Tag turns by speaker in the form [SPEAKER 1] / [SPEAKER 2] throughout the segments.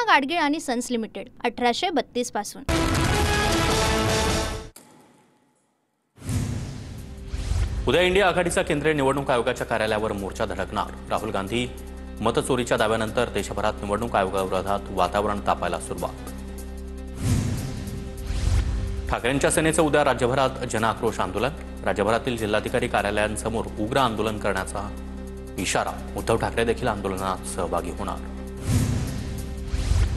[SPEAKER 1] गाडगीळ आणि sons limited 1832 पासून।
[SPEAKER 2] उद्या इंडिया आघाडीचा केंद्रीय निवडणूक आयोगाच्या कार्यालयावर मोर्चा धडकणार। राहुल गांधी मतचोरीच्या दाव्यानंतर देशभरात निवडणूक आयोगाविरोधात वातावरण तापायला सुरुवात। ठाकरेंच्या सेनेचं उद्या राज्यभरात जनआक्रोश आंदोलन। राज्यभरातील जिल्हाधिकारी कार्यालयांसमोर उग्र आंदोलन करण्याचा इशारा। उद्धव ठाकरे देखील आंदोलनात सहभागी होणार।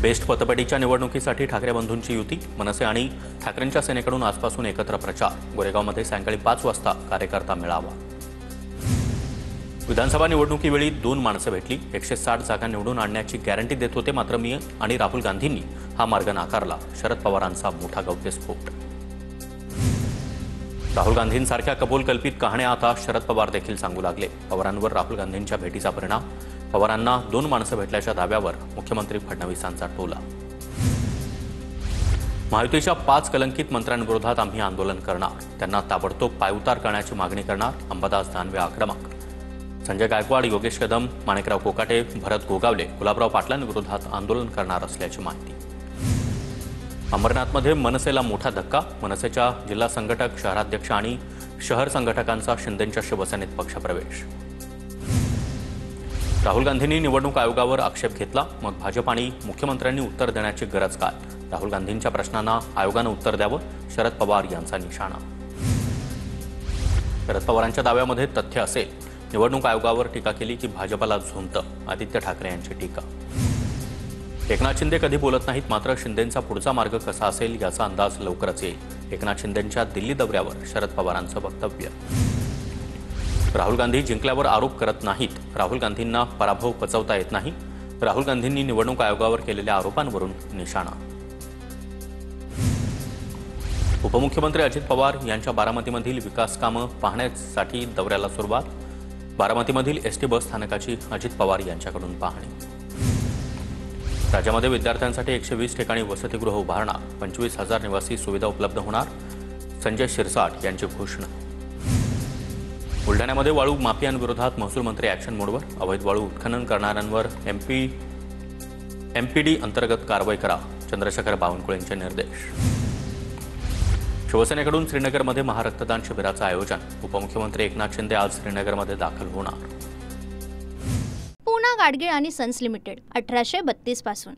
[SPEAKER 2] बेस्ट पतपेढीच्या निवडणुकीसाठी ठाकरे बंधूंची युती। मनसे आणि ठाकरेंच्या सेनेकडून आजपासून एकत्र प्रचार। गोरेगावमध्ये सायंकाळी 5 वाजता कार्यकर्ता मेळावा। विधानसभा निवडणुकीवेळी 2 माणसं भेटली। 160 जागा निवडून आणण्याची गॅरंटी देत होते, मात्र मी आणि राहुल गांधींनी हा मार्ग नाकारला। शरद पवारांचा मोठा गौप्यस्फोट। राहुल गांधींसारख्या कपोलकल्पित कहाण्या आता शरद पवार देखील सांगू लागले। पवारांवर राहुल गांधींच्या भेटीचा परिणाम। पवारांना 2 माणसं भेटल्याच्या दाव्यावर मुख्यमंत्री फडणवीसांचा टोला। महायुतीच्या 5 कलंकित मंत्र्यांविरोधात आम्ही आंदोलन करणार। त्यांना ताबडतोब पायउतार करण्याची मागणी करणार। अंबादास दानवे आक्रमक। संजय गायकवाड, योगेश कदम, माणिकराव कोकाटे, भरत गोगावले, गुलाबराव पाटलांविरोधात आंदोलन करणार असल्याची माहिती। अमरनाथमध्ये मनसेला मोठा धक्का। मनसेच्या जिल्हा संघटक, शहराध्यक्ष आणि शहर संघटकांचा शिंदेंच्या शिवसेनेत पक्षप्रवेश। राहुल गांधींनी निवडणूक आयोगावर आक्षेप घेतला, मग भाजप आणि मुख्यमंत्र्यांनी उत्तर देण्याची गरज काय? राहुल गांधींच्या प्रश्नांना आयोगानं उत्तर द्यावं, शरद पवार यांचा निशाणा। शरद पवारांच्या दाव्यामध्ये तथ्य असेल। निवडणूक आयोगावर टीका केली की भाजपला झोंबतं, आदित्य ठाकरे यांची टीका। एकनाथ शिंदे कधी बोलत नाहीत, मात्र शिंदेंचा पुढचा मार्ग कसा असेल याचा अंदाज लवकरच येईल। एकनाथ शिंदेंच्या दिल्ली दौऱ्यावर शरद पवारांचं वक्तव्य। राहुल गांधी जिंकल्यावर आरोप करत नाहीत। राहुल गांधींना पराभव पचवता येत नाही। राहुल गांधींनी निवडणूक आयोगावर केलेल्या आरोपांवरून निशाणा। उपमुख्यमंत्री अजित पवार यांच्या बारामतीमधील विकास कामं पाहण्यासाठी दौऱ्याला सुरुवात। बारामतीमधील एसटी बस स्थानकाची अजित पवार यांच्याकडून पाहणी। राज्यामध्ये विद्यार्थ्यांसाठी 120 ठिकाणी वसतिगृह उभारणार। 25,000 निवासी सुविधा उपलब्ध होणार। संजय शिरसाट यांची घोषणा। बुलढाण्यामध्ये वाळू माफियांविरोधात महसूल मंत्री ॲक्शन मोडवर। अवैध वाळू उत्खनन करणाऱ्यांवर एमपीडी अंतर्गत कारवाई करा, चंद्रशेखर बावनकुळेंचे निर्देश। शिवसेनेकडून श्रीनगरमध्ये महारक्तदान शिबिराचं आयोजन। उपमुख्यमंत्री एकनाथ शिंदे आज श्रीनगरमध्ये दाखल होणार।
[SPEAKER 1] गाडगीळ आणि सन्स लिमिटेड 1832 पासून।